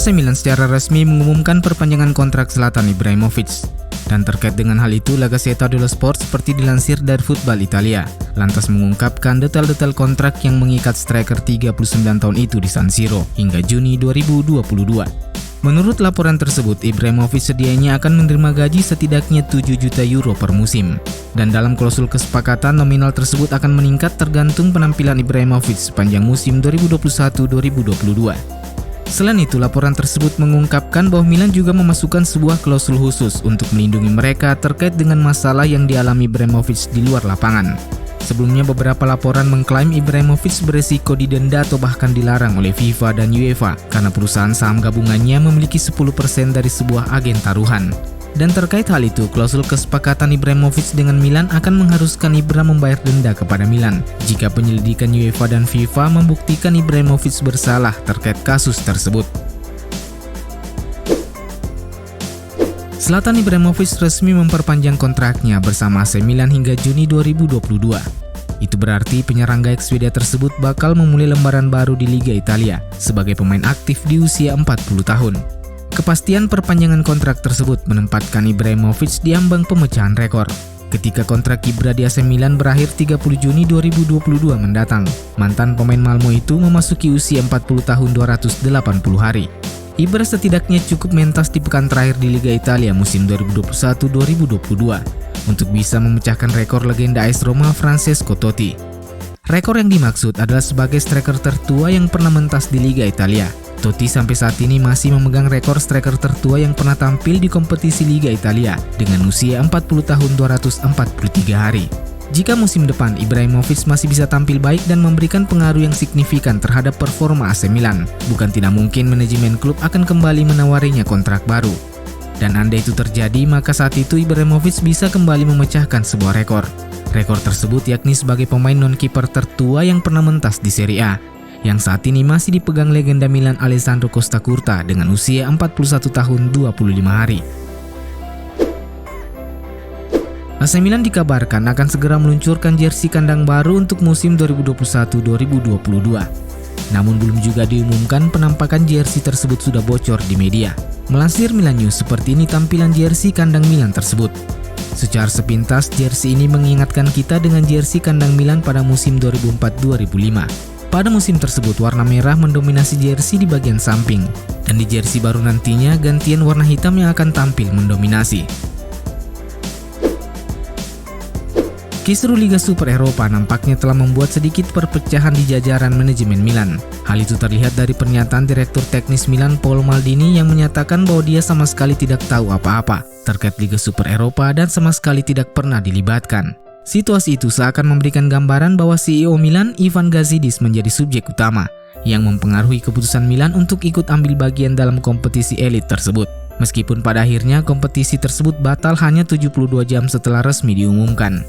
AC Milan secara resmi mengumumkan perpanjangan kontrak Zlatan Ibrahimovic. Dan terkait dengan hal itu, La Gazzetta dello Sport seperti dilansir dari Football Italia, lantas mengungkapkan detail-detail kontrak yang mengikat striker 39 tahun itu di San Siro hingga Juni 2022. Menurut laporan tersebut, Ibrahimovic sedianya akan menerima gaji setidaknya 7 juta euro per musim. Dan dalam klausul kesepakatan, nominal tersebut akan meningkat tergantung penampilan Ibrahimovic sepanjang musim 2021-2022. Selain itu, laporan tersebut mengungkapkan bahwa Milan juga memasukkan sebuah klausul khusus untuk melindungi mereka terkait dengan masalah yang dialami Ibrahimovic di luar lapangan. Sebelumnya, beberapa laporan mengklaim Ibrahimovic beresiko didenda atau bahkan dilarang oleh FIFA dan UEFA karena perusahaan saham gabungannya memiliki 10% dari sebuah agen taruhan. Dan terkait hal itu, klausul kesepakatan Ibrahimovic dengan Milan akan mengharuskan Ibra membayar denda kepada Milan jika penyelidikan UEFA dan FIFA membuktikan Ibrahimovic bersalah terkait kasus tersebut. Zlatan Ibrahimovic resmi memperpanjang kontraknya bersama AC Milan hingga Juni 2022. Itu berarti penyerang gaek Swedia tersebut bakal memulai lembaran baru di Liga Italia sebagai pemain aktif di usia 40 tahun. Kepastian perpanjangan kontrak tersebut menempatkan Ibrahimovic di ambang pemecahan rekor. Ketika kontrak Ibra di AC Milan berakhir 30 Juni 2022 mendatang, mantan pemain Malmo itu memasuki usia 40 tahun 280 hari. Ibra setidaknya cukup mentas di pekan terakhir di Liga Italia musim 2021-2022 untuk bisa memecahkan rekor legenda AS Roma Francesco Totti. Rekor yang dimaksud adalah sebagai striker tertua yang pernah mentas di Liga Italia. Totti sampai saat ini masih memegang rekor striker tertua yang pernah tampil di kompetisi Liga Italia dengan usia 40 tahun 243 hari. Jika musim depan Ibrahimovic masih bisa tampil baik dan memberikan pengaruh yang signifikan terhadap performa AC Milan, bukan tidak mungkin manajemen klub akan kembali menawarinya kontrak baru. Dan andai itu terjadi, maka saat itu Ibrahimovic bisa kembali memecahkan sebuah rekor. Rekor tersebut yakni sebagai pemain non-kiper tertua yang pernah mentas di Serie A, yang saat ini masih dipegang legenda Milan Alessandro Costacurta dengan usia 41 tahun 25 hari. AC Milan dikabarkan akan segera meluncurkan jersey kandang baru untuk musim 2021-2022. Namun belum juga diumumkan penampakan jersey tersebut sudah bocor di media. Melansir Milan News, seperti ini tampilan jersey kandang Milan tersebut. Secara sepintas, jersey ini mengingatkan kita dengan jersey kandang Milan pada musim 2004-2005. Pada musim tersebut, warna merah mendominasi jersey di bagian samping, dan di jersey baru nantinya gantian warna hitam yang akan tampil mendominasi. Kisru Liga Super Eropa nampaknya telah membuat sedikit perpecahan di jajaran manajemen Milan. Hal itu terlihat dari pernyataan Direktur Teknis Milan Paolo Maldini yang menyatakan bahwa dia sama sekali tidak tahu apa-apa terkait Liga Super Eropa dan sama sekali tidak pernah dilibatkan. Situasi itu seakan memberikan gambaran bahwa CEO Milan, Ivan Gazidis, menjadi subjek utama yang mempengaruhi keputusan Milan untuk ikut ambil bagian dalam kompetisi elit tersebut. Meskipun pada akhirnya kompetisi tersebut batal hanya 72 jam setelah resmi diumumkan.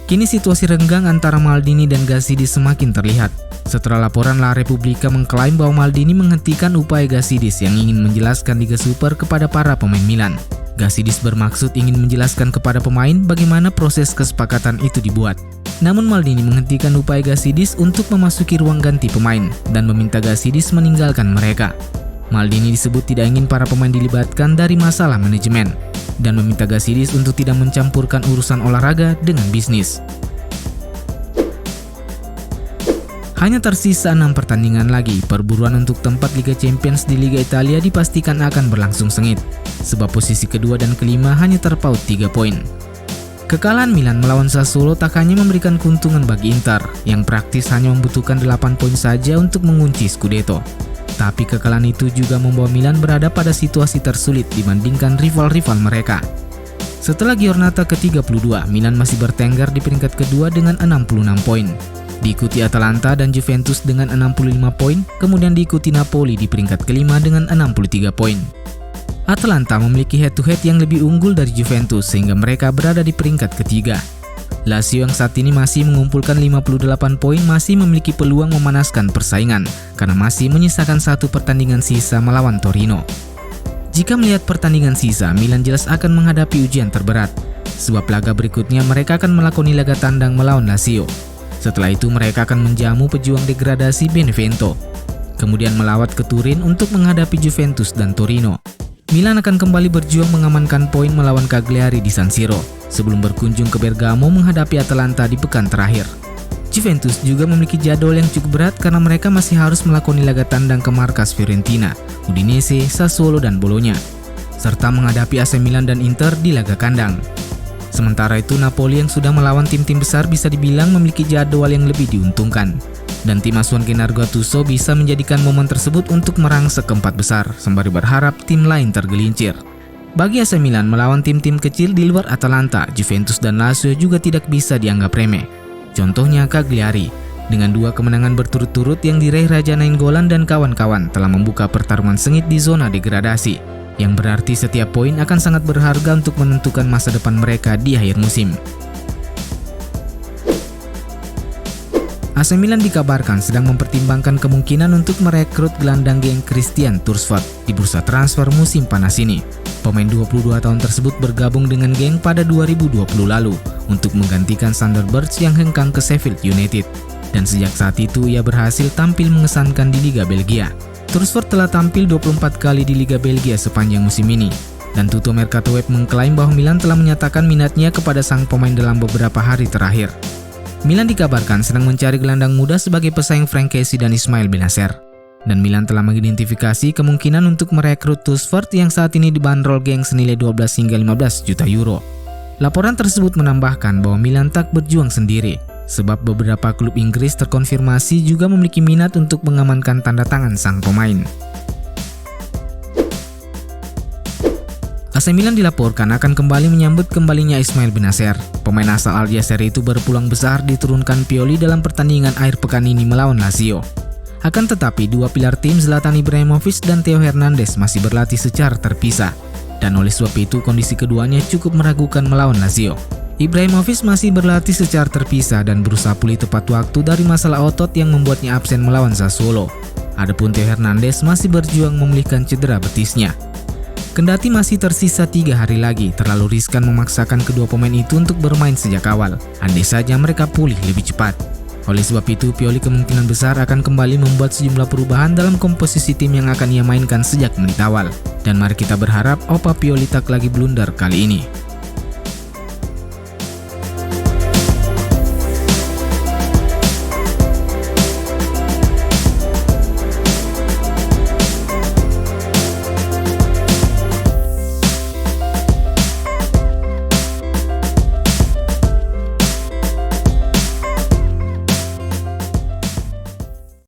Kini situasi renggang antara Maldini dan Gazidis semakin terlihat setelah laporan La Repubblica mengklaim bahwa Maldini menghentikan upaya Gazidis yang ingin menjelaskan Liga Super kepada para pemain Milan. Gazidis bermaksud ingin menjelaskan kepada pemain bagaimana proses kesepakatan itu dibuat. Namun Maldini menghentikan upaya Gazidis untuk memasuki ruang ganti pemain dan meminta Gazidis meninggalkan mereka. Maldini disebut tidak ingin para pemain dilibatkan dari masalah manajemen dan meminta Gazidis untuk tidak mencampurkan urusan olahraga dengan bisnis. Hanya tersisa 6 pertandingan lagi, perburuan untuk tempat Liga Champions di Liga Italia dipastikan akan berlangsung sengit, sebab posisi kedua dan kelima hanya terpaut 3 poin. Kekalahan Milan melawan Sassuolo tak hanya memberikan keuntungan bagi Inter, yang praktis hanya membutuhkan 8 poin saja untuk mengunci Scudetto. Tapi kekalahan itu juga membawa Milan berada pada situasi tersulit dibandingkan rival-rival mereka. Setelah giornata ke-32, Milan masih bertengger di peringkat kedua dengan 66 poin. Diikuti Atalanta dan Juventus dengan 65 poin, kemudian diikuti Napoli di peringkat kelima dengan 63 poin. Atalanta memiliki head-to-head yang lebih unggul dari Juventus sehingga mereka berada di peringkat ketiga. Lazio yang saat ini masih mengumpulkan 58 poin masih memiliki peluang memanaskan persaingan karena masih menyisakan 1 pertandingan sisa melawan Torino. Jika melihat pertandingan sisa, Milan jelas akan menghadapi ujian terberat, sebab laga berikutnya mereka akan melakoni laga tandang melawan Lazio. Setelah itu mereka akan menjamu pejuang degradasi Benevento. kemudian melawat ke Turin untuk menghadapi Juventus dan Torino. Milan akan kembali berjuang mengamankan poin melawan Cagliari di San Siro, sebelum berkunjung ke Bergamo menghadapi Atalanta di pekan terakhir. Juventus juga memiliki jadwal yang cukup berat karena mereka masih harus melakoni laga tandang ke markas Fiorentina, Udinese, Sassuolo, dan Bologna, serta menghadapi AC Milan dan Inter di laga kandang. Sementara itu, Napoli yang sudah melawan tim-tim besar bisa dibilang memiliki jadwal yang lebih diuntungkan. Dan tim asuhan Gennaro Gattuso bisa menjadikan momen tersebut untuk merangsek ke 4 besar, sembari berharap tim lain tergelincir. Bagi AC Milan, melawan tim-tim kecil di luar Atalanta, Juventus dan Lazio juga tidak bisa dianggap remeh. Contohnya Cagliari, dengan 2 kemenangan berturut-turut yang diraih Raja Nainggolan dan kawan-kawan telah membuka pertarungan sengit di zona degradasi, yang berarti setiap poin akan sangat berharga untuk menentukan masa depan mereka di akhir musim. AC Milan dikabarkan sedang mempertimbangkan kemungkinan untuk merekrut gelandang geng Christian Tursford di bursa transfer musim panas ini. Pemain 22 tahun tersebut bergabung dengan geng pada 2020 lalu untuk menggantikan Sander Berge yang hengkang ke Sheffield United. Dan sejak saat itu ia berhasil tampil mengesankan di Liga Belgia. Tursford telah tampil 24 kali di Liga Belgia sepanjang musim ini. Dan Tutto Mercato Web mengklaim bahwa Milan telah menyatakan minatnya kepada sang pemain dalam beberapa hari terakhir. Milan dikabarkan sedang mencari gelandang muda sebagai pesaing Frank Kessie dan Ismail Benacer. Dan Milan telah mengidentifikasi kemungkinan untuk merekrut Tursford yang saat ini dibanderol geng senilai 12 hingga 15 juta euro. Laporan tersebut menambahkan bahwa Milan tak berjuang sendiri, sebab beberapa klub Inggris terkonfirmasi juga memiliki minat untuk mengamankan tanda tangan sang pemain. AC Milan dilaporkan akan kembali menyambut kembalinya Ismail Benacer. Pemain asal Aljazair itu berpeluang besar diturunkan Pioli dalam pertandingan akhir pekan ini melawan Lazio. Akan tetapi, 2 pilar tim Zlatan Ibrahimovic dan Theo Hernandez masih berlatih secara terpisah. Dan oleh sebab itu kondisi keduanya cukup meragukan melawan Lazio. Ibrahimovic masih berlatih secara terpisah dan berusaha pulih tepat waktu dari masalah otot yang membuatnya absen melawan Sassuolo. Adapun Theo Hernandez masih berjuang memulihkan cedera betisnya. Kendati masih tersisa 3 hari lagi, terlalu riskan memaksakan kedua pemain itu untuk bermain sejak awal. Andai saja mereka pulih lebih cepat. Oleh sebab itu, Pioli kemungkinan besar akan kembali membuat sejumlah perubahan dalam komposisi tim yang akan ia mainkan sejak menit awal. Dan mari kita berharap Opa Pioli tak lagi blunder kali ini.